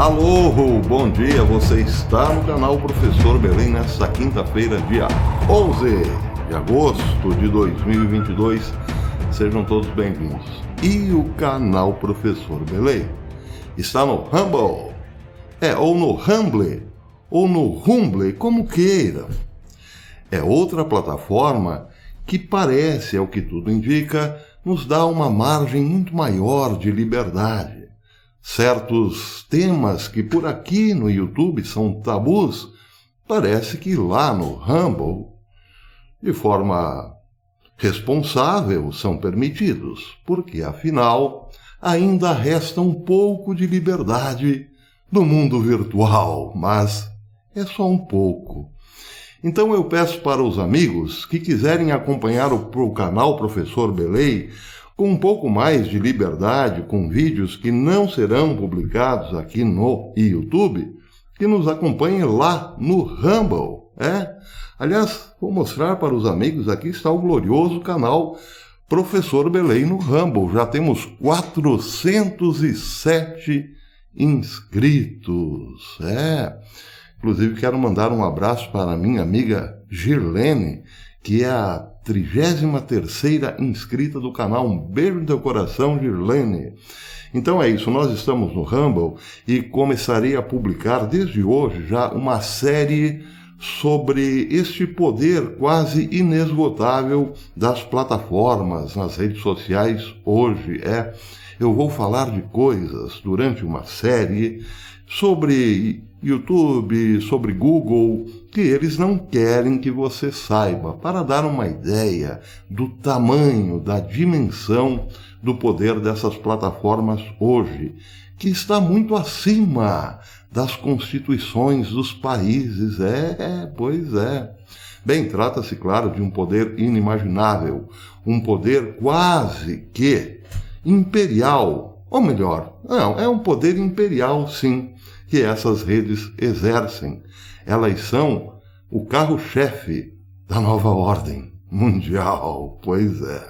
Alô, bom dia, você está no canal Professor Belém nesta quinta-feira, dia 11 de agosto de 2022. Sejam todos bem-vindos. E o canal Professor Belém está no Rumble, ou no Rumble, ou no Rumble, como queira. É outra plataforma que parece, ao que tudo indica, nos dá uma margem muito maior de liberdade. Certos temas que por aqui no YouTube são tabus, parece que lá no Rumble, de forma responsável, são permitidos, porque afinal ainda resta um pouco de liberdade no mundo virtual, mas é só um pouco. Então eu peço para os amigos que quiserem acompanhar o canal Professor Belém com um pouco mais de liberdade, com vídeos que não serão publicados aqui no YouTube, que nos acompanhem lá no Rumble. Aliás, vou mostrar para os amigos, aqui está o glorioso canal Professor Belém no Rumble. Já temos 407 inscritos. Inclusive quero mandar um abraço para a minha amiga Girlene, que é a 33ª inscrita do canal. Um beijo no teu coração, Girlene. Então é isso, nós estamos no Rumble e começarei a publicar desde hoje já uma série sobre este poder quase inesgotável das plataformas nas redes sociais hoje. Eu vou falar de coisas durante uma série sobre YouTube, sobre Google, que eles não querem que você saiba, para dar uma ideia do tamanho, da dimensão do poder dessas plataformas hoje, que está muito acima das constituições dos países. Pois é. Bem, trata-se, claro, de um poder inimaginável, um poder quase que imperial, ou melhor, não, é um poder imperial, sim, que essas redes exercem. Elas são o carro-chefe da nova ordem mundial. Pois é.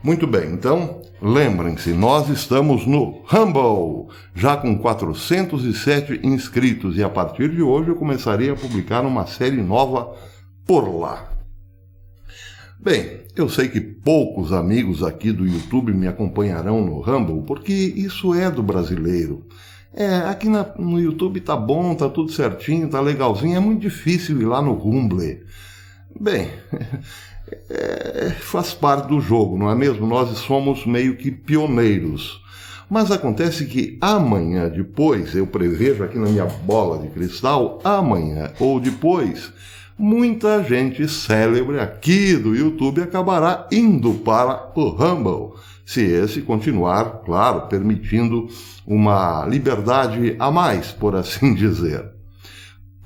Muito bem, então, lembrem-se, nós estamos no Rumble, já com 407 inscritos, e a partir de hoje eu começarei a publicar uma série nova por lá. Bem, eu sei que poucos amigos aqui do YouTube me acompanharão no Rumble, porque isso é do brasileiro. Aqui no YouTube tá bom, tá tudo certinho, tá legalzinho, é muito difícil ir lá no Rumble. Bem, faz parte do jogo, não é mesmo? Nós somos meio que pioneiros. Mas acontece que amanhã depois, eu prevejo aqui na minha bola de cristal, amanhã ou depois, muita gente célebre aqui do YouTube acabará indo para o Rumble, se esse continuar, claro, permitindo uma liberdade a mais, por assim dizer.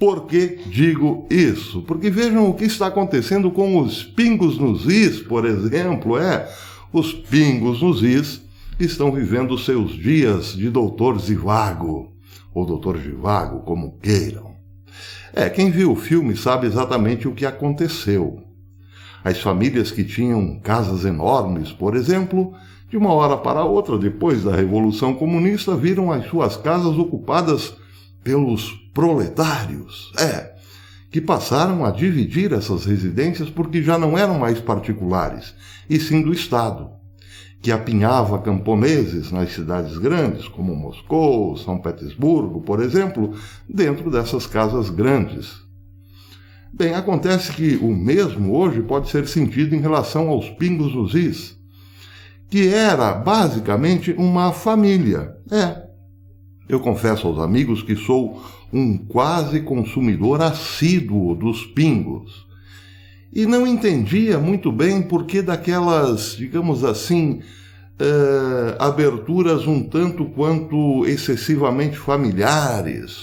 Por que digo isso? Porque vejam o que está acontecendo com os pingos nos is, por exemplo. Os pingos nos is estão vivendo seus dias de Doutor Zhivago, ou Doutor Zhivago, como queiram. Quem viu o filme sabe exatamente o que aconteceu. As famílias que tinham casas enormes, por exemplo, de uma hora para outra, depois da Revolução Comunista, viram as suas casas ocupadas pelos proletários, que passaram a dividir essas residências porque já não eram mais particulares, e sim do Estado, que apinhava camponeses nas cidades grandes, como Moscou, São Petersburgo, por exemplo, dentro dessas casas grandes. Bem, acontece que o mesmo hoje pode ser sentido em relação aos pingos nos is, que era basicamente uma família. Eu confesso aos amigos que sou um quase consumidor assíduo dos pingos. E não entendia muito bem por que daquelas, digamos assim, aberturas um tanto quanto excessivamente familiares,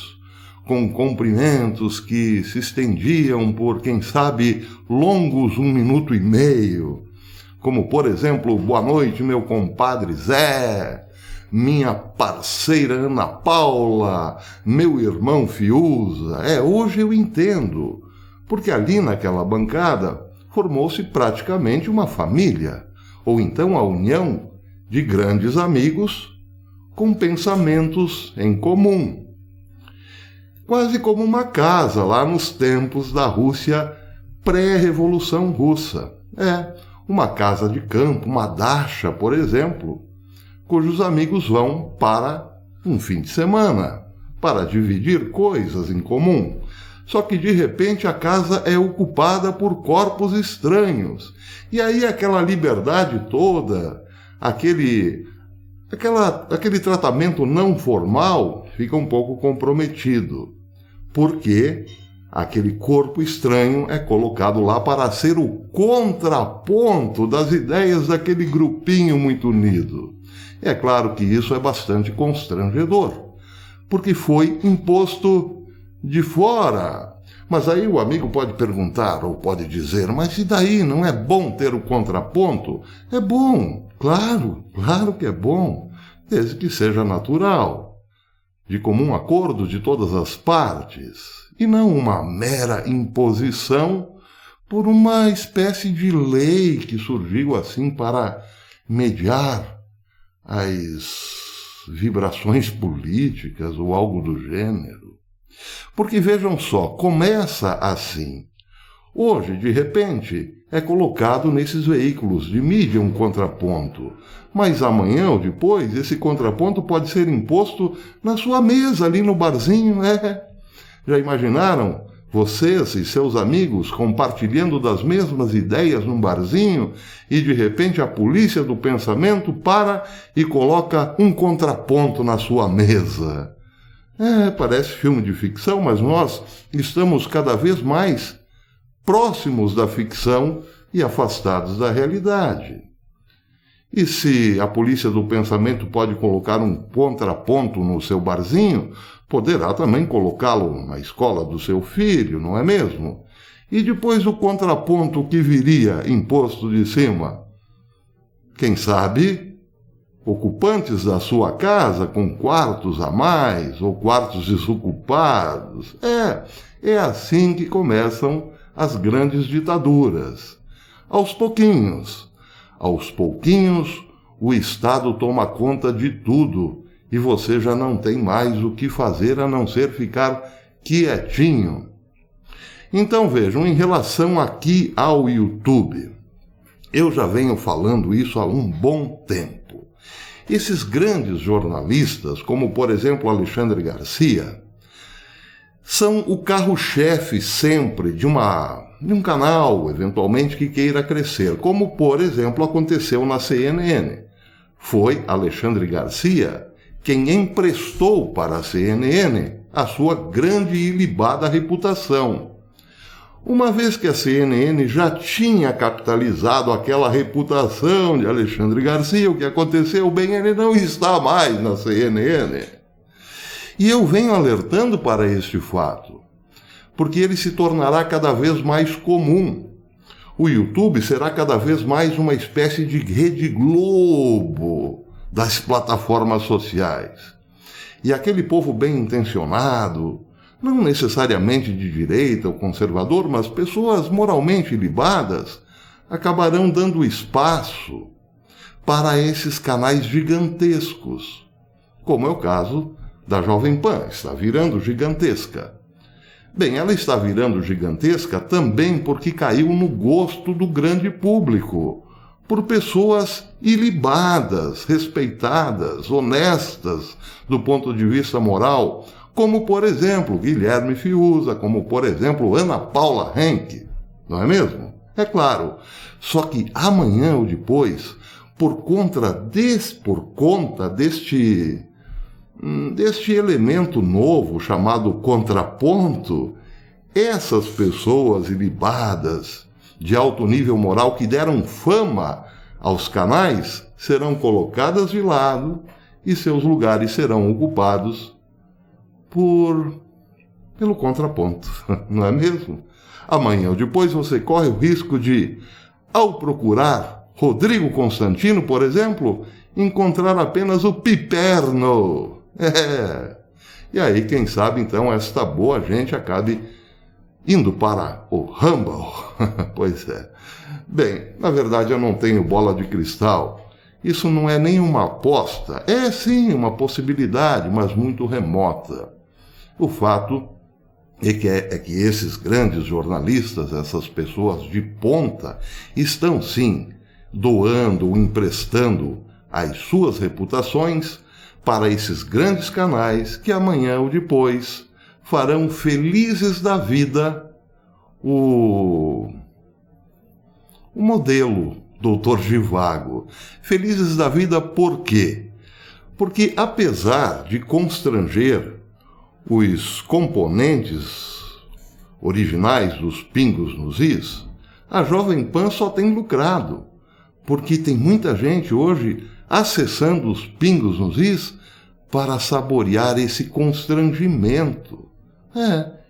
com cumprimentos que se estendiam por, quem sabe, longos 1 minuto e meio, como, por exemplo, boa noite, meu compadre Zé, minha parceira Ana Paula, meu irmão Fiuza. Hoje eu entendo, porque ali naquela bancada formou-se praticamente uma família, ou então a união de grandes amigos com pensamentos em comum. Quase como uma casa lá nos tempos da Rússia pré-revolução russa. Uma casa de campo, uma dacha, por exemplo, cujos amigos vão para um fim de semana, para dividir coisas em comum. Só que, de repente, a casa é ocupada por corpos estranhos. E aí aquela liberdade toda, aquele tratamento não formal fica um pouco comprometido. Porque aquele corpo estranho é colocado lá para ser o contraponto das ideias daquele grupinho muito unido. É claro que isso é bastante constrangedor, porque foi imposto de fora. Mas aí o amigo pode perguntar ou pode dizer, mas e daí, não é bom ter o contraponto? É bom, claro que é bom, desde que seja natural, de comum acordo de todas as partes, e não uma mera imposição por uma espécie de lei que surgiu assim para mediar as vibrações políticas ou algo do gênero. Porque vejam só, começa assim. Hoje, de repente, é colocado nesses veículos de mídia um contraponto. Mas amanhã ou depois, esse contraponto pode ser imposto na sua mesa, ali no barzinho. Já imaginaram vocês e seus amigos compartilhando das mesmas ideias num barzinho e, de repente, a polícia do pensamento para e coloca um contraponto na sua mesa? Parece filme de ficção, mas nós estamos cada vez mais próximos da ficção e afastados da realidade. E se a polícia do pensamento pode colocar um contraponto no seu barzinho, poderá também colocá-lo na escola do seu filho, não é mesmo? E depois o contraponto que viria imposto de cima? Quem sabe ocupantes da sua casa com quartos a mais ou quartos desocupados. É assim que começam as grandes ditaduras. Aos pouquinhos, o Estado toma conta de tudo e você já não tem mais o que fazer a não ser ficar quietinho. Então vejam, em relação aqui ao YouTube, eu já venho falando isso há um bom tempo. Esses grandes jornalistas, como por exemplo Alexandre Garcia, são o carro-chefe sempre de um canal, eventualmente, que queira crescer, como, por exemplo, aconteceu na CNN. Foi Alexandre Garcia quem emprestou para a CNN a sua grande e ilibada reputação. Uma vez que a CNN já tinha capitalizado aquela reputação de Alexandre Garcia, o que aconteceu? Bem, ele não está mais na CNN. E eu venho alertando para este fato, porque ele se tornará cada vez mais comum. O YouTube será cada vez mais uma espécie de Rede Globo das plataformas sociais. E aquele povo bem intencionado, não necessariamente de direita ou conservador, mas pessoas moralmente libadas, acabarão dando espaço para esses canais gigantescos, como é o caso da Jovem Pan, está virando gigantesca. Bem, ela está virando gigantesca também porque caiu no gosto do grande público, por pessoas ilibadas, respeitadas, honestas do ponto de vista moral, como, por exemplo, Guilherme Fiuza, como, por exemplo, Ana Paula Henke, não é mesmo? É claro, só que amanhã ou depois, por conta deste elemento novo chamado contraponto, essas pessoas ilibadas, de alto nível moral, que deram fama aos canais, serão colocadas de lado e seus lugares serão ocupados pelo contraponto, não é mesmo? Amanhã ou depois você corre o risco de, ao procurar Rodrigo Constantino, por exemplo, encontrar apenas o Piperno. E aí, quem sabe, então, esta boa gente acabe indo para o Rumble. Pois é. Bem, na verdade eu não tenho bola de cristal Isso não é nenhuma aposta, é sim uma possibilidade, mas muito remota. O fato é que esses grandes jornalistas, essas pessoas de ponta, estão sim doando, emprestando as suas reputações para esses grandes canais que amanhã ou depois farão felizes da vida o modelo Dr. Zhivago. Felizes da vida por quê? Porque apesar de constranger os componentes originais dos Pingos nos Is, a Jovem Pan só tem lucrado, porque tem muita gente hoje acessando os Pingos nos Is para saborear esse constrangimento.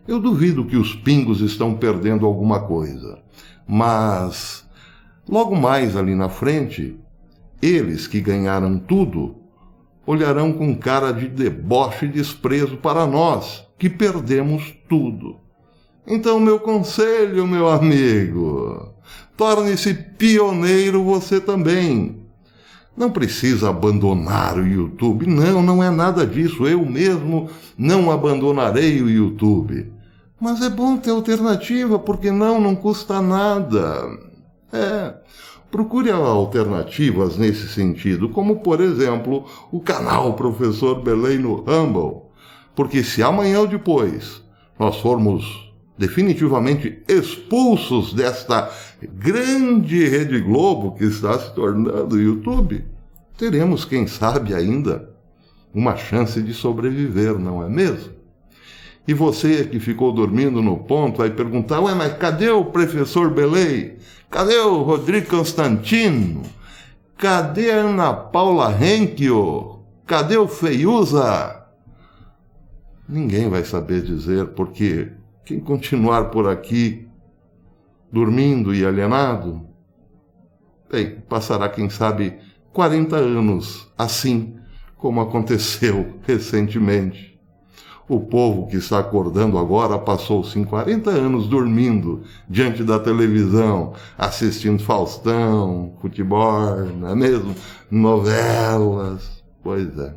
Eu duvido que os Pingos estão perdendo alguma coisa, mas logo mais ali na frente, eles que ganharam tudo olharão com cara de deboche e desprezo para nós, que perdemos tudo. Então, meu conselho, meu amigo, torne-se pioneiro você também. Não precisa abandonar o YouTube. Não é nada disso. Eu mesmo não abandonarei o YouTube. Mas é bom ter alternativa, porque não custa nada. Procure alternativas nesse sentido, como, por exemplo, o canal Professor Belém no Rumble. Porque se amanhã ou depois nós formos definitivamente expulsos desta grande Rede Globo que está se tornando o YouTube, teremos, quem sabe ainda, uma chance de sobreviver, não é mesmo? E você que ficou dormindo no ponto vai perguntar, mas cadê o Professor Belém? Cadê o Rodrigo Constantino? Cadê a Ana Paula Henkel? Cadê o Feiuza? Ninguém vai saber dizer, porque quem continuar por aqui, dormindo e alienado, passará, quem sabe, 40 anos assim, como aconteceu recentemente. O povo que está acordando agora passou-se 40 anos dormindo diante da televisão, assistindo Faustão, futebol, não é mesmo? Novelas, pois é.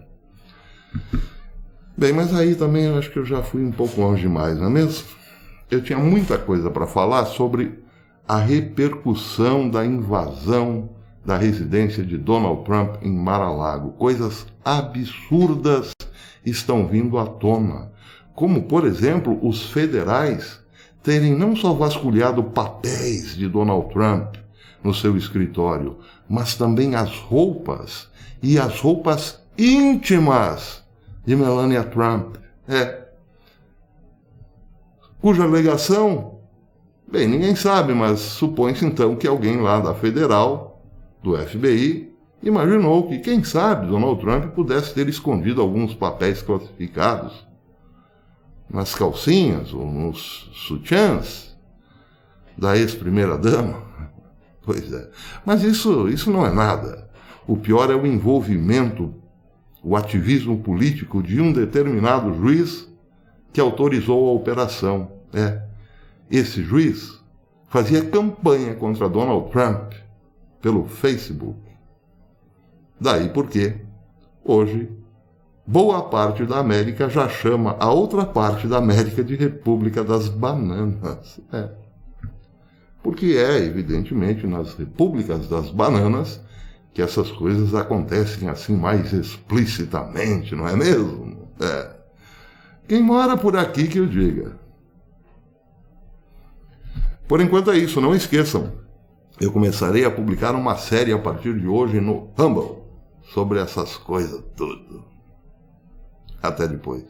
Bem, mas aí também eu acho que eu já fui um pouco longe demais, não é mesmo? Eu tinha muita coisa para falar sobre a repercussão da invasão da residência de Donald Trump em Mar-a-Lago. Coisas absurdas estão vindo à tona, como, por exemplo, os federais terem não só vasculhado papéis de Donald Trump no seu escritório, mas também as roupas e as roupas íntimas de Melania Trump, cuja alegação, ninguém sabe, mas supõe-se então que alguém lá da Federal, do FBI, imaginou que, quem sabe, Donald Trump pudesse ter escondido alguns papéis classificados nas calcinhas ou nos sutiãs da ex-primeira-dama. Pois é. Mas isso não é nada. O pior é o envolvimento, o ativismo político de um determinado juiz que autorizou a operação. Esse juiz fazia campanha contra Donald Trump pelo Facebook. Daí porque, hoje, boa parte da América já chama a outra parte da América de República das Bananas. Porque evidentemente, nas repúblicas das bananas que essas coisas acontecem assim mais explicitamente, não é mesmo? Quem mora por aqui que o diga. Por enquanto é isso, não esqueçam. Eu começarei a publicar uma série a partir de hoje no Rumble sobre essas coisas tudo. Até depois.